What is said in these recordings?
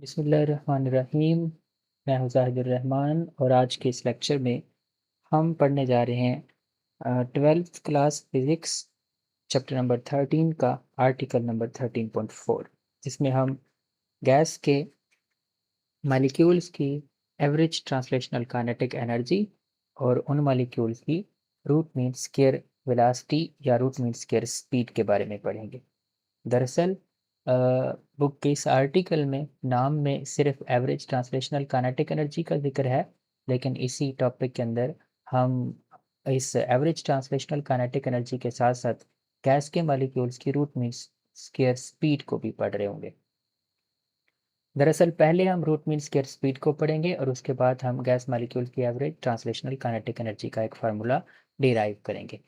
बिस्मिल्लाहिर्रहमानिर्रहीम। मैं हूँ ज़ाहिदुर्रहमान और आज के इस लेक्चर में हम पढ़ने जा रहे हैं 12th class physics chapter number 13 का आर्टिकल नंबर 13.4, जिसमें हम गैस के मॉलिक्यूल्स की एवरेज ट्रांसलेशनल काइनेटिक एनर्जी और उन मॉलिक्यूल्स की रूट मीन स्क्वायर वेलोसिटी या रूट मीन स्क्वायर स्पीड के बारे में पढ़ेंगे। दरअसल बुक के इस आर्टिकल में नाम में सिर्फ एवरेज ट्रांसलेशनल काइनेटिक एनर्जी का जिक्र है, लेकिन इसी टॉपिक के अंदर हम इस एवरेज ट्रांसलेशनल काइनेटिक एनर्जी के साथ साथ गैस के मॉलिक्यूल्स की रूट मीन स्क्वायर स्पीड को भी पढ़ रहे होंगे। दरअसल पहले हम रूट मीन स्क्वायर स्पीड को पढ़ेंगे और उसके बाद हम गैस मॉलिक्यूल की एवरेज ट्रांसलेशनल काइनेटिक एनर्जी का एक फार्मूला डिराइव करेंगे।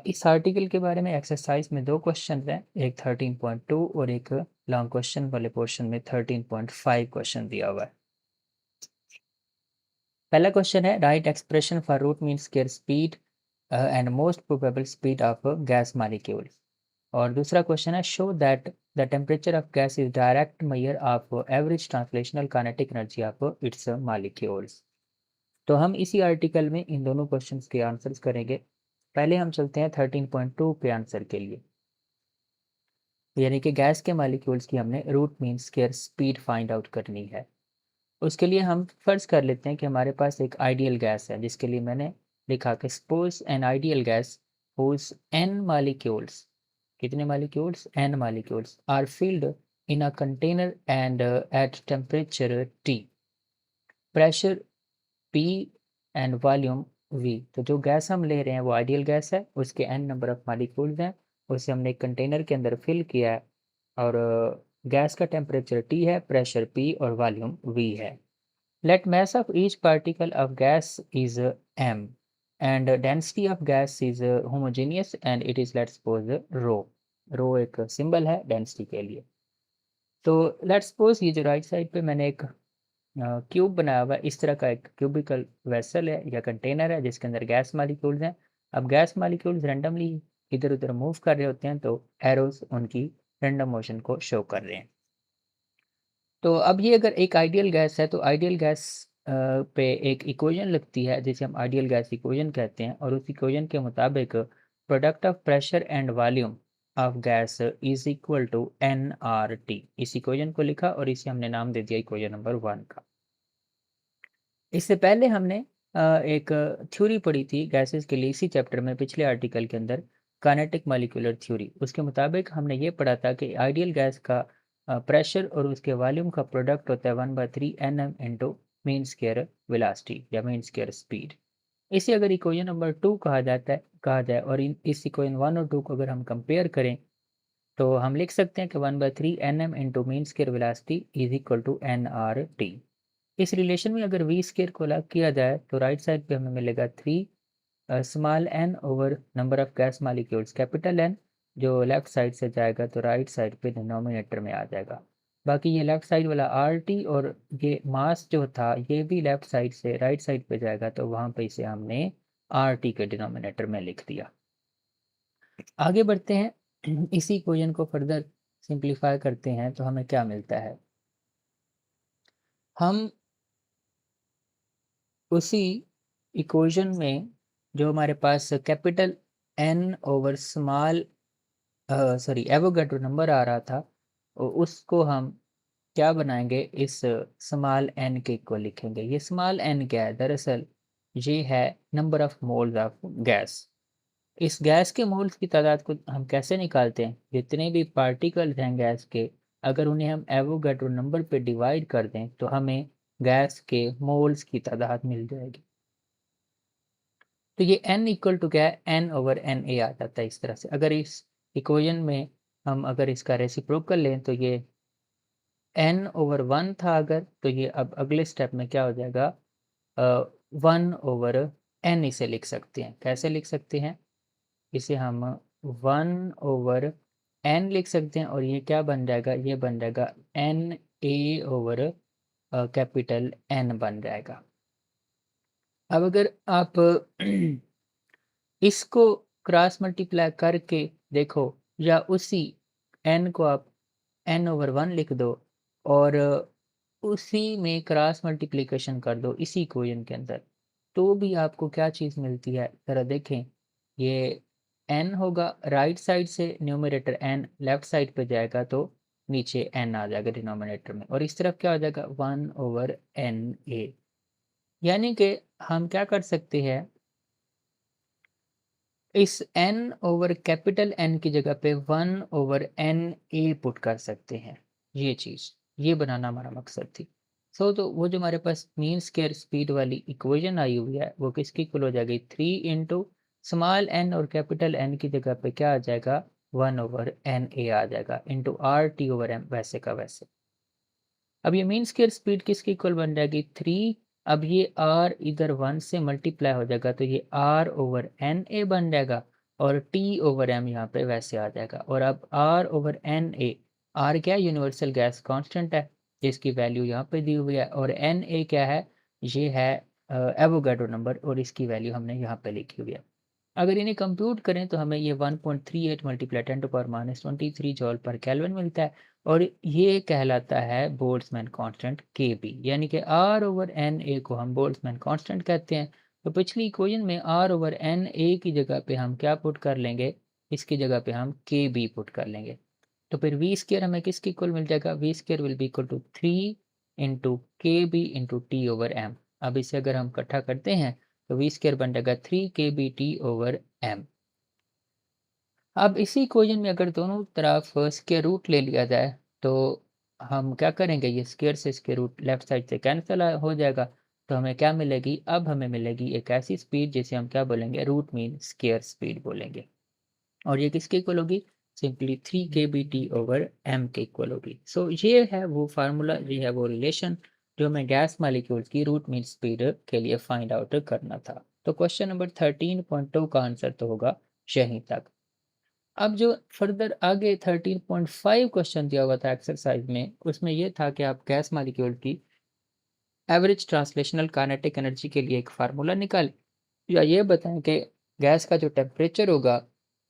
इस आर्टिकल के बारे में एक्सरसाइज में दो क्वेश्चन हैं, एक 13.2 और एक लॉन्ग क्वेश्चन वाले पोर्शन में 13.5 क्वेश्चन दिया हुआ है। पहला क्वेश्चन है write expression for root mean square speed and most probable speed of gas molecule. और दूसरा क्वेश्चन है show that the temperature of gas is direct measure of average translational kinetic energy of its molecules. तो हम इसी article में इन दोनों questions के answers करेंगे। पहले हम चलते हैं 13.2 के आंसर के लिए, यानी कि गैस के मॉलिक्यूल्स की हमने root mean square speed find out करनी है। उसके लिए हम फर्ज कर लेते हैं कि हमारे पास एक आइडियल गैस है, जिसके लिए मैंने लिखा कि suppose an ideal gas whose N molecules, कितने molecules, N molecules are filled in a container and at temperature T, pressure P and volume V. तो जो गैस हम ले रहे हैं वो आइडियल गैस है, उसके एन नंबर ऑफ मॉलिक्यूल्स हैं, उसे हमने एक कंटेनर के अंदर फिल किया है और गैस का टेम्परेचर टी है, प्रेशर पी और वॉल्यूम वी है। Let mass of each particle of gas is m and density of gas is homogeneous and it is let's suppose rho। rho एक सिंबल है density के लिए। तो let's suppose ये जो राइट साइड पे मैंने एक क्यूब बनाया हुआ है, इस तरह का एक क्यूबिकल वेसल है या कंटेनर है जिसके अंदर गैस मॉलिक्यूल्स हैं। अब गैस मॉलिक्यूल्स रैंडमली इधर उधर मूव कर रहे होते हैं, तो एरोज उनकी रैंडम मोशन को शो कर रहे हैं। तो अब ये अगर एक आइडियल गैस है तो आइडियल गैस पे एक इक्वेशन लगती है जिसे हम आइडियल गैस इक्वेशन कहते हैं, और उस इक्वेशन के मुताबिक product of pressure and volume of gas is equal to N R T. इस इक्वेशन को लिखा और इसे हमने नाम दे दिया इक्वेशन नंबर 1 का। इससे पहले हमने एक थ्योरी पढ़ी थी गैसेस के लिए इसी चैप्टर में, पिछले आर्टिकल के अंदर, काइनेटिक मॉलिक्यूलर थ्योरी। उसके मुताबिक हमने ये पढ़ा था कि आइडियल गैस का प्रेशर और उसके वॉल्यूम का प्रोडक्ट होता है 1/3 NM into mean square velocity या मीन स्क्वायर स्पीड। इसे अगर इक्वेशन नंबर 2 कहा जाए और इस इक्वेशन 1 और 2 को अगर हम कंपेयर करें तो हम लिख सकते हैं कि 1/3 NM into mean square velocity is equal to NRT। इस रिलेशन में अगर वी स्केयर को अलग किया जाए तो राइट साइड पे हमें मिलेगा 3 small N over number of gas molecules capital N, जो लेफ्ट साइड से जाएगा तो राइट साइड पे डिनोमिनेटर में आ जाएगा। बाकी ये लेफ्ट साइड वाला आर टी और ये मास जो था ये भी लेफ्ट साइड से राइट साइड पे जाएगा, तो वहाँ पे इसे हमने आर टी के डिनोमिनेटर में लिख दिया। आगे बढ़ते हैं इसी इक्वेशन को फर्दर सिंप्लीफाई करते हैं तो हमें क्या मिलता है। हम उसी इक्वेशन में जो हमारे पास capital N over small Avogadro number आ रहा था, उसको हम क्या बनाएंगे, इस स्मॉल एन के इक्वल लिखेंगे। ये स्मॉल एन क्या है, दरअसल ये है number of moles of gas. इस गैस के मोल्स की तादाद को हम कैसे निकालते हैं, जितने भी पार्टिकल्स हैं गैस के, अगर उन्हें हम एवोगाड्रो नंबर पे डिवाइड कर दें तो हमें गैस के मोल्स की तादाद मिल जाएगी। तो ये n इक्वल टू क्या है, n ओवर एन ए आ जाता है। इस तरह से अगर इस इक्वेशन में हम अगर इसका रेसिप्रोकल लें तो ये n ओवर 1 था अगर, तो ये अब अगले स्टेप में क्या हो जाएगा, 1 ओवर n इसे लिख सकते हैं। कैसे लिख सकते हैं, इसे हम 1 ओवर n लिख सकते हैं और ये क्या बन जाएगा, ये बन जाएगा n a over capital N बन जाएगा। अब अगर आप इसको क्रॉस मल्टीप्लाई करके देखो, या उसी n को आप n ओवर 1 लिख दो और उसी में क्रॉस मल्टीप्लिकेशन कर दो इसी इक्वेशन के अंदर, तो भी आपको क्या चीज़ मिलती है ज़रा देखें। ये n होगा, राइट साइड से न्यूमरेटर n लेफ्ट साइड पे जाएगा तो नीचे n आ जाएगा डिनोमिनेटर में, और इस तरफ क्या हो जाएगा 1/na। यानी कि हम क्या कर सकते हैं, इस n ओवर कैपिटल N की जगह पे 1/na पुट कर सकते हैं। ये चीज़, ये बनाना हमारा मकसद थी। तो वो जो हमारे पास मीन स्क्वायर स्पीड वाली इक्वेशन आई हुई है वो किसकी इक्वल हो जाएगी, 3 इंटू स्मॉल n और कैपिटल N की जगह पे क्या आ जाएगा 1/na आ जाएगा इंटू RT/m, वैसे का वैसे। अब ये मीन स्क्वायर स्पीड किसकी इक्वल बन जाएगी 3। अब ये r इधर 1 से मल्टीप्लाई हो जाएगा तो ये R/na बन जाएगा, और T/m यहाँ पे वैसे आ जाएगा। और अब R/na, R क्या है, यूनिवर्सल गैस कांस्टेंट है जिसकी वैल्यू यहाँ पे दी हुई है, और Na क्या है, ये है एवोगाड्रो नंबर, और इसकी वैल्यू हमने यहाँ पे लिखी हुई है। अगर इन्हें कंप्यूट करें तो हमें ये 1.38 मल्टीप्लाई 10⁻23 जॉल पर केल्विन मिलता है, और ये कहलाता है बोल्ट्जमैन कांस्टेंट Kb, यानी कि R/Na को हम बोल्ट्जमैन कांस्टेंट कहते हैं। तो पिछली इक्वेशन में R/Na की जगह पे हम क्या पुट कर लेंगे, इसकी जगह पे हम Kb पुट कर लेंगे। तो फिर वी स्केयर हमें किसकी इक्वल मिल जाएगा, V square will be equal to 3 into Kb into T/m। अब इसे अगर हम इकट्ठा करते हैं तो वी स्क्वायर बन जाएगा 3kbt/m। अब इसी इक्वेशन में अगर दोनों तरफ स्क्वायर रूट ले लिया जाए तो हम क्या करेंगे, ये स्क्वायर से स्क्वायर रूट लेफ्ट साइड से कैंसिल हो जाएगा, तो हमें क्या मिलेगी, अब हमें मिलेगी एक ऐसी स्पीड जिसे हम क्या बोलेंगे, रूट मीन स्क्वायर स्पीड बोलेंगे। और ये किसके इक्वल होगी, सिंपली 3kbt/m के इक्वल होगी। सो ये है वो फार्मूला, ये है वो रिलेशन जो हमें गैस मालिक्यूल्स की रूट मीन स्पीड के लिए फाइंड आउट करना था। तो क्वेश्चन नंबर 13.2 का आंसर तो होगा यहीं तक। अब जो फर्दर आगे 13.5 क्वेश्चन दिया हुआ था एक्सरसाइज में, उसमें यह था कि आप गैस मालिक्यूल की एवरेज ट्रांसलेशनल काइनेटिक एनर्जी के लिए एक फार्मूला निकालें, या ये बताएं कि गैस का जो टेम्परेचर होगा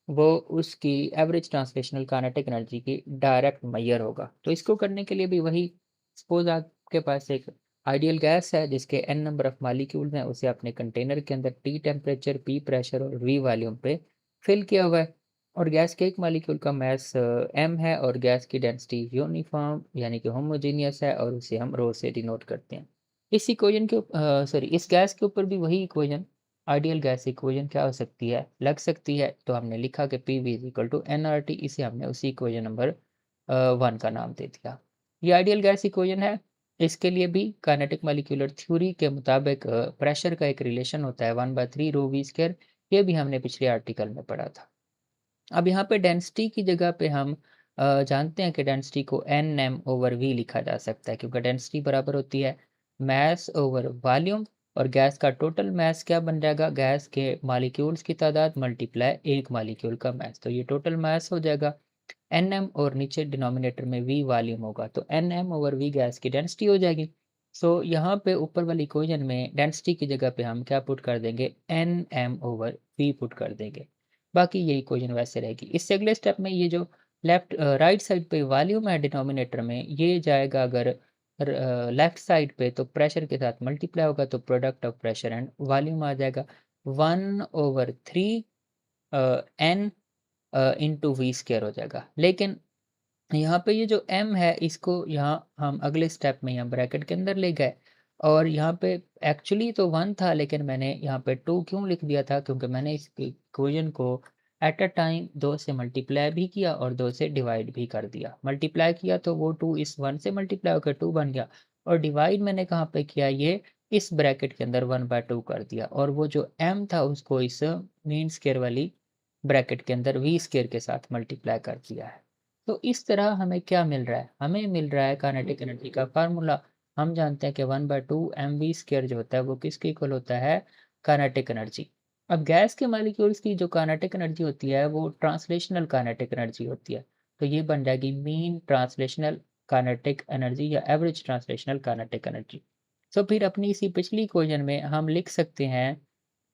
वो उसकी एवरेज ट्रांसलेशनल काइनेटिक एनर्जी की डायरेक्ट मैयर होगा। तो इसको करने के लिए भी वही, सपोज आपके पास एक आइडियल गैस है जिसके एन नंबर ऑफ मालिक्यूल्स हैं, उसे अपने कंटेनर के अंदर टी टेम्परेचर, पी प्रेशर और वी वॉल्यूम पे फिल किया हुआ है, और गैस के एक मालिक्यूल का मास m है, और गैस की डेंसिटी यूनिफॉर्म यानी कि होमोजीनियस है, और उसे हम रो से डिनोट करते हैं। इस इक्वेशन के सॉरी इस गैस के ऊपर भी वही इक्वेशन, आइडियल गैस इक्वेशन क्या हो सकती है, लग सकती है। तो हमने लिखा कि P V is equal to N R T, इसे हमने उसी इक्वेशन नंबर 1 का नाम दे दिया। ये आइडियल गैस इक्वेशन है। इसके लिए भी काइनेटिक मॉलिक्यूलर थ्योरी के मुताबिक प्रेशर का एक रिलेशन होता है 1/3 रो वी स्क्वायर, ये भी हमने पिछले आर्टिकल में पढ़ा था। अब यहाँ पे डेंसिटी की जगह पे हम जानते हैं कि डेंसिटी को एन एम ओवर वी लिखा जा सकता है, क्योंकि डेंसिटी बराबर होती है मास ओवर वॉल्यूम, और गैस का टोटल मास क्या बन जाएगा, गैस के मॉलिक्यूल्स की तादाद मल्टीप्लाई एक मॉलिक्यूल का मास, तो ये टोटल मास हो जाएगा एन एम, और नीचे डिनोमिनेटर में वी वॉल्यूम होगा, तो N M over V gas की डेंसिटी हो जाएगी। सो यहाँ पे ऊपर वाली इक्वेशन में डेंसिटी की जगह पे हम क्या पुट कर देंगे, N M over V put कर देंगे, बाकी ये इक्वेशन वैसे रहेगी। इससे अगले स्टेप में ये जो लेफ्ट राइट साइड पे वॉल्यूम है डिनोमिनेटर में, ये जाएगा अगर लेफ्ट साइड पे तो प्रेशर के साथ मल्टीप्लाई होगा, तो product of pressure and volume आ जाएगा 1/3 एन इंटू वी स्क्वायर हो जाएगा। लेकिन यहाँ पे ये जो m है इसको यहाँ हम अगले स्टेप में यहाँ ब्रैकेट के अंदर ले गए, और यहाँ पे एक्चुअली तो 1 था, लेकिन मैंने यहाँ पे 2 क्यों लिख दिया था, क्योंकि मैंने इस इक्वेशन को एट अ टाइम 2 से मल्टीप्लाई भी किया और 2 से डिवाइड भी कर दिया। मल्टीप्लाई किया तो वो 2 इस 1 से मल्टीप्लाई होकर 2 बन गया, और डिवाइड मैंने कहाँ पे किया, ये इस ब्रैकेट के अंदर 1/2 कर दिया, और वो जो m था उसको इस मीन स्क्वायर वाली ब्रैकेट के अंदर वी स्क्वायर के साथ मल्टीप्लाई कर दिया है। तो इस तरह हमें क्या मिल रहा है, हमें मिल रहा है काइनेटिक एनर्जी का फार्मूला। हम जानते हैं कि 1/2 mv स्क्वायर जो होता है वो किसके इक्वल होता है, काइनेटिक एनर्जी। अब गैस के मॉलिक्यूल्स की जो काइनेटिक एनर्जी होती है वो ट्रांसलेशनल काइनेटिक एनर्जी होती है, तो ये बन जाएगी मीन ट्रांसलेशनल काइनेटिक एनर्जी या एवरेज ट्रांसलेशनल काइनेटिक एनर्जी। सो फिर अपनी इसी पिछली इक्वेशन में हम लिख सकते हैं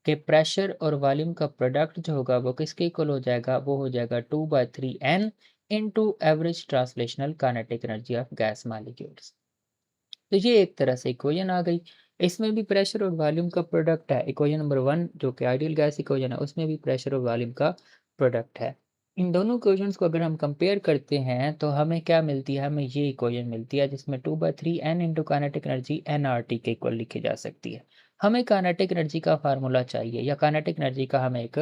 कि प्रेशर और वॉल्यूम का प्रोडक्ट जो होगा वो किसके इक्वल हो जाएगा, वो हो जाएगा 2/3 n into average translational kinetic energy of gas molecules. तो ये एक तरह से इक्वेशन आ गई। इसमें भी प्रेशर और वॉल्यूम का प्रोडक्ट है। इक्वेशन नंबर 1 जो कि आइडियल गैस इक्वेशन है, उसमें भी प्रेशर और वॉल्यूम का प्रोडक्ट है। इन दोनों इक्वेशंस को अगर हम कंपेयर करते हैं तो हमें क्या मिलती है? हमें ये इक्वेशन मिलती है जिसमें 2/3 n into kinetic energy nRT के इक्वल लिखी जा सकती है। हमें काइनेटिक एनर्जी का फार्मूला चाहिए या काइनेटिक एनर्जी का हमें एक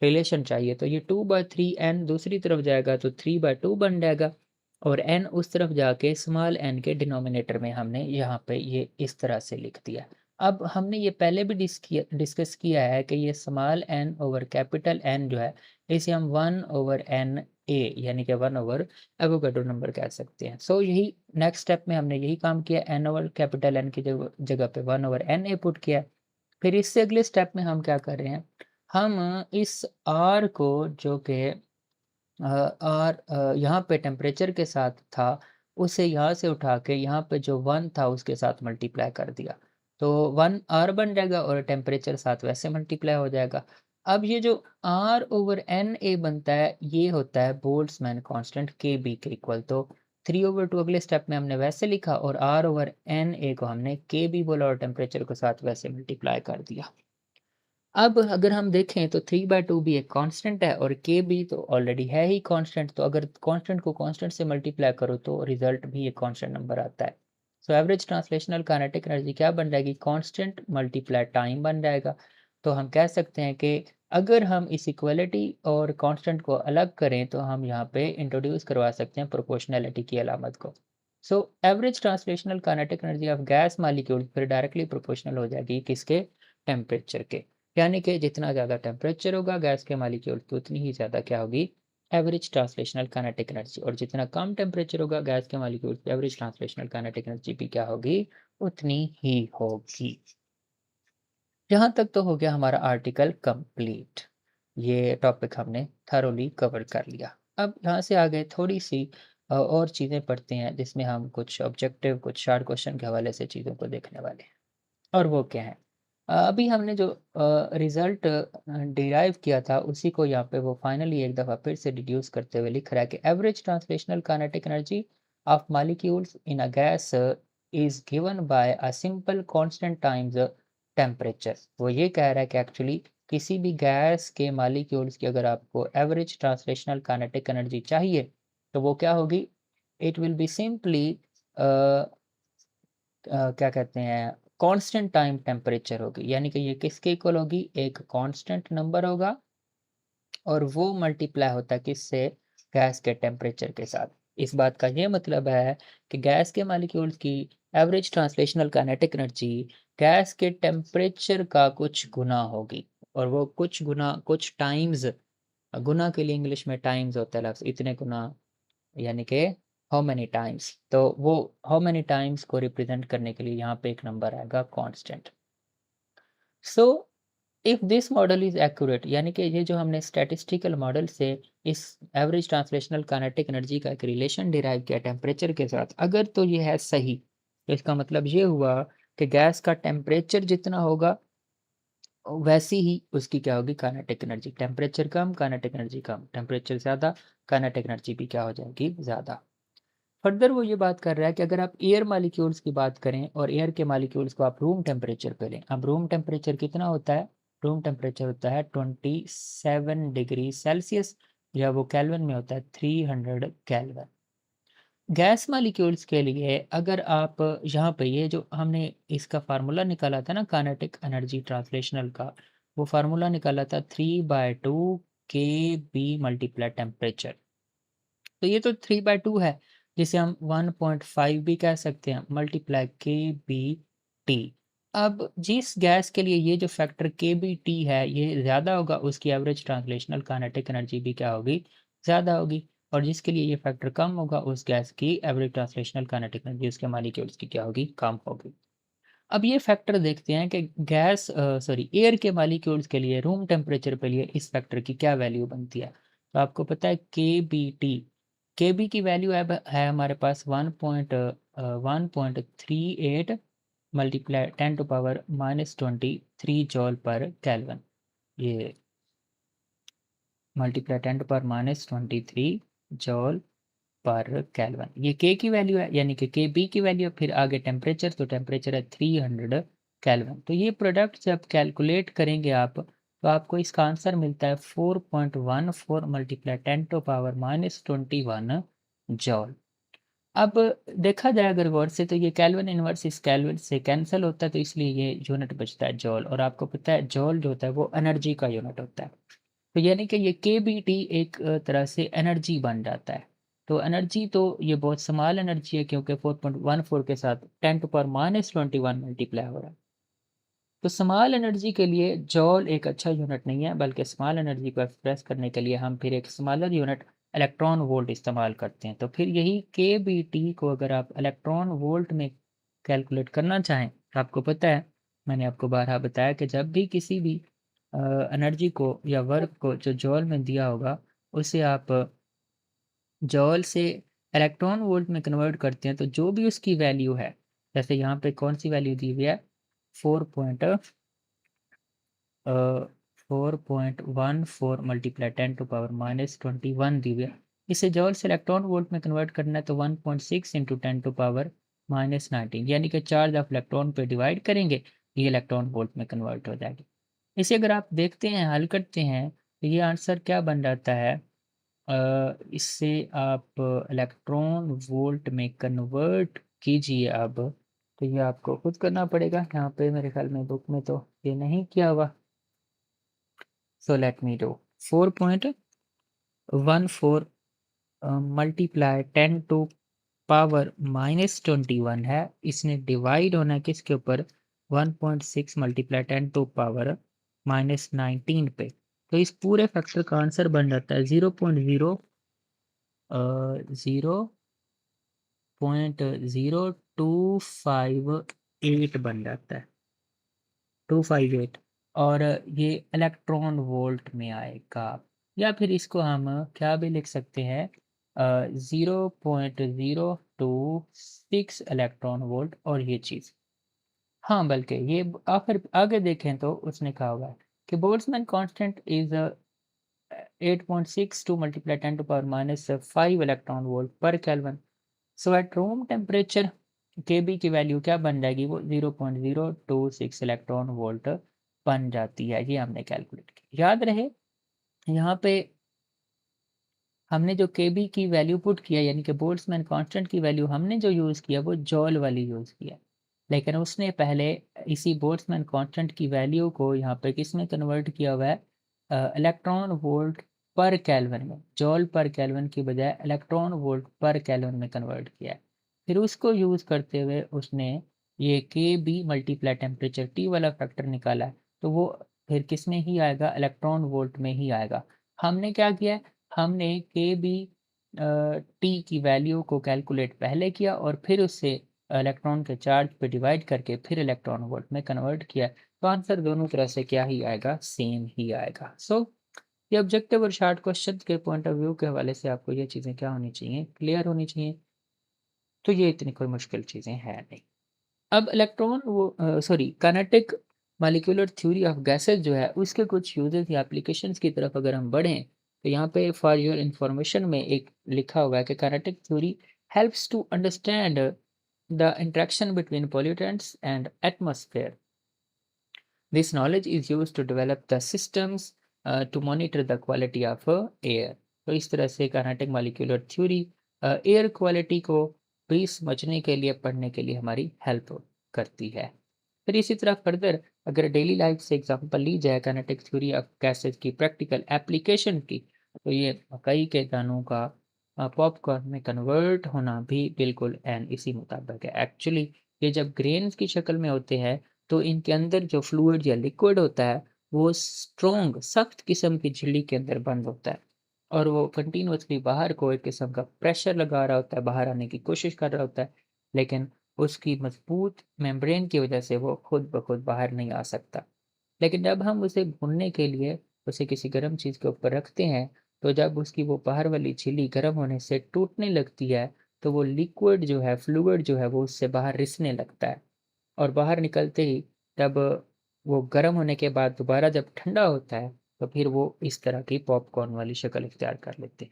रिलेशन चाहिए। तो ये 2/3 n दूसरी तरफ जाएगा तो 3/2 बन जाएगा और n उस तरफ जाके स्मॉल n के डिनोमिनेटर में हमने यहाँ पे ये इस तरह से लिख दिया। अब हमने ये पहले भी डिस्कस किया है कि ये small n over capital N जो है, इसे हम 1/n a यानी कि 1/, एवोगैड्रो नंबर कह सकते हैं। सो यही नेक्स्ट स्टेप में हमने यही काम किया, n ओवर कैपिटल N की जगह पे 1/n a पुट किया। फिर इससे अगले स्टेप में हम क्या कर रहे हैं, हम इस r को जो कि और यहाँ पे टेम्परेचर के साथ था, उसे यहाँ से उठा के यहाँ पे जो 1 था उसके साथ मल्टीप्लाई कर दिया। तो 1 R बन जाएगा और टेम्परेचर साथ वैसे मल्टीप्लाई हो जाएगा। अब ये जो R/NA बनता है, ये होता है बोल्ट्ज़मैन कांस्टेंट KB के इक्वल। तो 3/2 अगले स्टेप में हमने वैसे लिखा और R/NA को हमने KB बोला और टेम्परेचर के साथ वैसे मल्टीप्लाई कर दिया। अब अगर हम देखें तो 3/2 भी एक कांस्टेंट है और k भी तो ऑलरेडी है ही कांस्टेंट, तो अगर कांस्टेंट को कांस्टेंट से मल्टीप्लाई करो तो रिजल्ट भी एक कांस्टेंट नंबर आता है। So average translational kinetic energy क्या बन जाएगी? कांस्टेंट मल्टीप्लाई टाइम बन जाएगा। तो हम कह सकते हैं कि अगर हम इस इक्वलिटी और कांस्टेंट को अलग करें तो हम यहाँ पे इंट्रोड्यूस करवा सकते हैं प्रोपोर्शनैलिटी की अलामत को। So average translational kinetic energy of gas molecule फिर डायरेक्टली प्रोपोर्शनल हो जाएगी किसके? टेम्परेचर के। यानी कि जितना ज़्यादा टेम्परेचर होगा गैस के मॉलिक्यूल की, उतनी ही ज़्यादा क्या होगी? Average translational kinetic energy. और जितना कम टेम्परेचर होगा गैस के मॉलिक्यूल की, एवरेज ट्रांसलेशनल काइनेटिक एनर्जी भी क्या होगी? उतनी ही होगी। यहाँ तक तो हो गया हमारा आर्टिकल कंप्लीट। ये टॉपिक हमने थरोली कवर कर लिया। अब यहाँ से आगे थोड़ी सी और चीज़ें पढ़ते हैं जिसमें हम कुछ ऑब्जेक्टिव, कुछ शॉर्ट क्वेश्चन के हवाले से चीज़ों को देखने वाले हैं। और वो क्या है? अभी हमने जो रिज़ल्ट डिराइव किया था उसी को यहाँ पे वो फाइनली एक दफ़ा फिर से डिड्यूस करते हुए लिख रहा है कि average translational kinetic energy of molecules in a gas is given by a simple constant times temperature. वो ये कह रहा है कि एक्चुअली किसी भी गैस के मॉलिक्यूल्स की अगर आपको एवरेज ट्रांसलेशनल काइनेटिक एनर्जी चाहिए, तो वो क्या होगी? इट विल बी सिंपली क्या कहते हैं, कांस्टेंट टाइम टेम्परेचर होगी। यानी कि ये किसके इक्वल होगी? एक कांस्टेंट नंबर होगा और वो मल्टीप्लाई होता है किससे? गैस के टेम्परेचर के साथ। इस बात का ये मतलब है कि गैस के मॉलिक्यूल्स की average translational kinetic energy gas के टेम्परेचर का कुछ गुना होगी और वो कुछ गुना, कुछ टाइम्स, गुना के लिए इंग्लिश में टाइम्स होता है लफ्ज़, इतने गुना यानी कि हाउ मेनी टाइम्स। तो वो हाउ मेनी टाइम्स को रिप्रेजेंट करने के लिए यहाँ पे एक नंबर आएगा constant. So if this model is accurate, यानी कि ये जो हमने स्टैटिस्टिकल मॉडल से इस एवरेज ट्रांसलेशनल काइनेटिक एनर्जी का एक रिलेशन डिराइव किया टेम्परेचर के साथ, अगर तो ये है सही, तो इसका मतलब ये हुआ कि गैस का टेम्परेचर जितना होगा वैसी ही उसकी क्या होगी? Kinetic energy. टेम्परेचर कम, काइनेटिक एनर्जी कम, टेम्परेचर ज़्यादा, काइनेटिक एनर्जी भी क्या हो जाएगी? ज़्यादा। फर्दर वो ये बात कर रहा है कि अगर आप एयर मॉलिक्यूल्स की बात करें और एयर के मॉलिक्यूल्स को आप रूम टेम्परेचर पे लें। अब रूम टेम्परेचर कितना होता है? रूम टेम्परेचर होता है 27 डिग्री सेल्सियस, या वो केल्विन में होता है 300 केल्विन। गैस मॉलिक्यूल्स के लिए अगर आप यहाँ पे ये जो हमने इसका फार्मूला निकाला था ना काइनेटिक एनर्जी ट्रांसलेशनल का, वो फार्मूला निकाला था 3/2 के बी मल्टीप्लाई टेम्परेचर। तो ये तो 3/2 है, जिसे हम 1.5 भी कह सकते हैं मल्टीप्लाई के बी टी। अब जिस गैस के लिए ये जो फैक्टर के बी टी है ये ज़्यादा होगा, उसकी एवरेज ट्रांसलेशनल काइनेटिक एनर्जी भी क्या होगी? ज़्यादा होगी। और जिसके लिए ये फैक्टर कम होगा, उस गैस की एवरेज ट्रांसलेशनल काइनेटिक एनर्जी उसके मॉलिक्यूल्स की क्या होगी? कम होगी। अब ये फैक्टर देखते हैं कि एयर के मॉलिक्यूल्स के लिए रूम टेम्परेचर पे लिए इस फैक्टर की क्या वैल्यू बनती है। तो आपको पता है के बी टी, के बी की वैल्यू है हमारे पास 1.38 मल्टीप्लाई 10⁻⁻23 जॉल पर केल्विन। ये मल्टीप्लाई 10⁻⁻23 जॉल पर केल्विन। ये के की वैल्यू है, यानी कि के बी की वैल्यू, फिर आगे टेम्परेचर, तो टेम्परेचर है 300 केल्विन। तो ये प्रोडक्ट जब कैलकुलेट करेंगे आप, तो आपको इसका आंसर मिलता है 4.14 मल्टीप्लाई 10⁻21 जॉल। अब देखा जाए अगर गौर से, तो ये केल्विन इनवर्स इस केल्विन से कैंसिल होता है, तो इसलिए ये यूनिट बचता है जॉल। और आपको पता है जॉल जो होता है वो एनर्जी का यूनिट होता है। तो यानी कि ये केबीटी एक तरह से एनर्जी बन जाता है। तो एनर्जी तो ये बहुत स्मॉल एनर्जी है, क्योंकि 4.14 के साथ 10⁻21 मल्टीप्लाई हो रहा है। तो स्मॉल एनर्जी के लिए जॉल एक अच्छा यूनिट नहीं है, बल्कि स्मॉल एनर्जी को एक्सप्रेस करने के लिए हम फिर एक स्मॉलर यूनिट इलेक्ट्रॉन वोल्ट इस्तेमाल करते हैं। तो फिर यही के बी टी को अगर आप इलेक्ट्रॉन वोल्ट में कैलकुलेट करना चाहें, तो आपको पता है, मैंने आपको बारहा बताया कि जब भी किसी भी एनर्जी को या वर्क को जो जॉल में दिया होगा, उसे आप जॉल से इलेक्ट्रॉन वोल्ट में कन्वर्ट करते हैं, तो जो भी उसकी वैल्यू है, जैसे यहाँ पे कौन सी वैल्यू दी हुई है, 4.14 मल्टीप्लाई 10⁻21 दी हुई है। इसे जॉल से इलेक्ट्रॉन वोल्ट में कन्वर्ट करना है, तो 1.6 इंटू 10⁻19, यानी कि चार्ज ऑफ इलेक्ट्रॉन पे डिवाइड करेंगे, ये इलेक्ट्रॉन वोल्ट में कन्वर्ट हो जाएगी। इसे अगर आप देखते हैं, हल करते हैं, तो ये आंसर क्या बन जाता है, इससे आप इलेक्ट्रॉन वोल्ट में कन्वर्ट कीजिए अब। तो ये आपको खुद करना पड़ेगा, यहाँ पे मेरे ख्याल में बुक में तो ये नहीं किया हुआ। So let me do 4.14 multiply 10⁻⁻21 है, इसने डिवाइड होना है किसके ऊपर, 1.6 मल्टीप्लाई 10⁻⁻19 पे। तो इस पूरे फैक्टर का आंसर बन जाता है 0.0258 बन जाता है, 258। और ये इलेक्ट्रॉन वोल्ट में आएगा, या फिर इसको हम क्या भी लिख सकते हैं, 0.026 इलेक्ट्रॉन वोल्ट। और ये चीज़, हाँ, बल्कि ये आखिर आगे देखें तो उसने कहा हुआ है कि Boltzmann constant is 8.62 multiply 10⁻⁻5 electron volt पर kelvin. So at room temperature के बी की वैल्यू क्या बन जाएगी, वो 0.026 इलेक्ट्रॉन वोल्ट बन जाती है। ये हमने कैलकुलेट किया, याद रहे यहाँ पे हमने जो के बी की वैल्यू पुट किया, यानी कि बोल्ट्जमैन कांस्टेंट की वैल्यू हमने जो यूज़ किया वो जॉल वाली यूज़ किया, लेकिन उसने पहले इसी बोल्ट्जमैन कांस्टेंट की वैल्यू को यहाँ पे किस में कन्वर्ट किया हुआ है, इलेक्ट्रॉन वोल्ट पर केल्विन में। जॉल पर केल्विन की बजाय इलेक्ट्रॉन वोल्ट पर केल्विन में कन्वर्ट किया है। फिर उसको यूज़ करते हुए उसने ये के बी मल्टीप्लाई टेम्परेचर टी वाला फैक्टर निकाला है, तो वो फिर किस में ही आएगा, इलेक्ट्रॉन वोल्ट में ही आएगा। हमने क्या किया है, हमने के बी टी की वैल्यू को कैलकुलेट पहले किया, और फिर उससे इलेक्ट्रॉन के चार्ज पे डिवाइड करके फिर इलेक्ट्रॉन वोल्ट में कन्वर्ट किया। तो आंसर दोनों तरह से क्या ही आएगा, सेम ही आएगा। सो ये ऑब्जेक्टिव और शार्ट क्वेश्चन के पॉइंट ऑफ व्यू के हवाले से आपको ये चीज़ें क्या होनी चाहिए, क्लियर होनी चाहिए। तो ये इतनी कोई मुश्किल चीज़ें हैं नहीं। अब इलेक्ट्रॉन वो sorry kinetic molecular theory of gases जो है, उसके कुछ यूजेस या एप्लीकेशंस की तरफ अगर हम बढ़ें, तो यहाँ पे फॉर योर इंफॉर्मेशन में एक लिखा हुआ है कि kinetic theory helps to understand the interaction between pollutants and atmosphere. This knowledge is used to develop the systems to monitor the quality of air. तो इस तरह से kinetic molecular theory air quality को भी समझने के लिए, पढ़ने के लिए हमारी हेल्प करती है। फिर इसी तरह फर्दर अगर डेली लाइफ से एग्जांपल ली जाए काइनेटिक थ्योरी ऑफ गैसेस की प्रैक्टिकल एप्लीकेशन की, तो ये मकई के दानों का पॉपकॉर्न में कन्वर्ट होना भी बिल्कुल एंड इसी मुताबिक है। एक्चुअली ये जब ग्रेन्स की शक्ल में होते हैं, तो इनके अंदर जो फ्लूइड या लिक्विड होता है, वो स्ट्रॉन्ग सख्त किस्म की झिल्ली के अंदर बंद होता है, और वो कंटिन्यूअसली बाहर को एक किस्म का प्रेशर लगा रहा होता है, बाहर आने की कोशिश कर रहा होता है, लेकिन उसकी मजबूत मेम्ब्रेन की वजह से वो खुद ब खुद बाहर नहीं आ सकता। लेकिन जब हम उसे भूनने के लिए उसे किसी गर्म चीज़ के ऊपर रखते हैं, तो जब उसकी वो बाहर वाली झिल्ली गर्म होने से टूटने लगती है, तो वो लिक्विड जो है, फ्लूइड जो है, वो उससे बाहर रिसने लगता है, और बाहर निकलते ही जब वो गर्म होने के बाद दोबारा जब ठंडा होता है, तो फिर वो इस तरह की पॉपकॉर्न वाली शक्ल इख्तियार कर लेते हैं।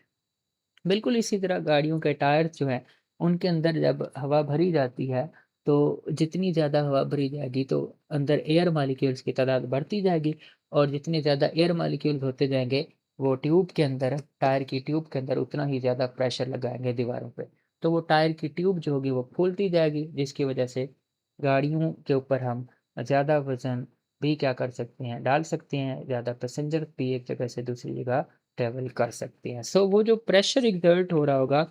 बिल्कुल इसी तरह गाड़ियों के टायर जो हैं, उनके अंदर जब हवा भरी जाती है, तो जितनी ज़्यादा हवा भरी जाएगी तो अंदर एयर मॉलिक्यूल्स की तादाद बढ़ती जाएगी और जितने ज़्यादा एयर मॉलिक्यूल्स होते जाएँगे, वो ट्यूब के अंदर टायर की ट्यूब के अंदर उतना ही ज़्यादा प्रेशर लगाएँगे दीवारों पे। तो वो टायर की ट्यूब जो होगी वो फूलती जाएगी, जिसकी वजह से गाड़ियों के ऊपर हम ज़्यादा वज़न भी क्या कर सकते हैं, डाल सकते हैं, ज़्यादा पैसेंजर भी एक जगह से दूसरी जगह ट्रैवल कर सकते हैं। सो वो जो प्रेशर एक्सर्ट हो रहा होगा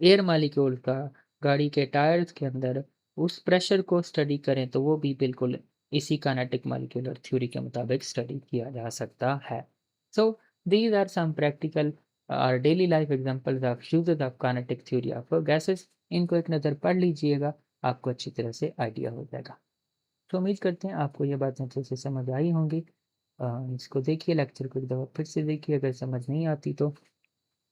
एयर मॉलिक्यूल का गाड़ी के टायर्स के अंदर, उस प्रेशर को स्टडी करें तो वो भी बिल्कुल इसी काइनेटिक मॉलिक्यूलर थ्योरी के मुताबिक स्टडी किया जा सकता है। So these are some practical और daily life examples of usages of kinetic theory of gases. इनको एक नज़र पढ़ लीजिएगा, आपको अच्छी तरह से आइडिया हो जाएगा। तो उम्मीद करते हैं आपको ये बातें अच्छे से समझ आई होंगी। इसको देखिए, लेक्चर को एक दफ़ा फिर से देखिए, अगर समझ नहीं आती तो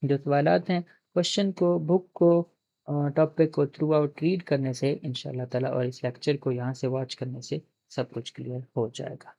जो सवालात हैं, क्वेश्चन को, बुक को टॉपिक को थ्रू आउट रीड करने से इंशाअल्लाह ताला और इस लेक्चर को यहाँ से वॉच करने से सब कुछ क्लियर हो जाएगा।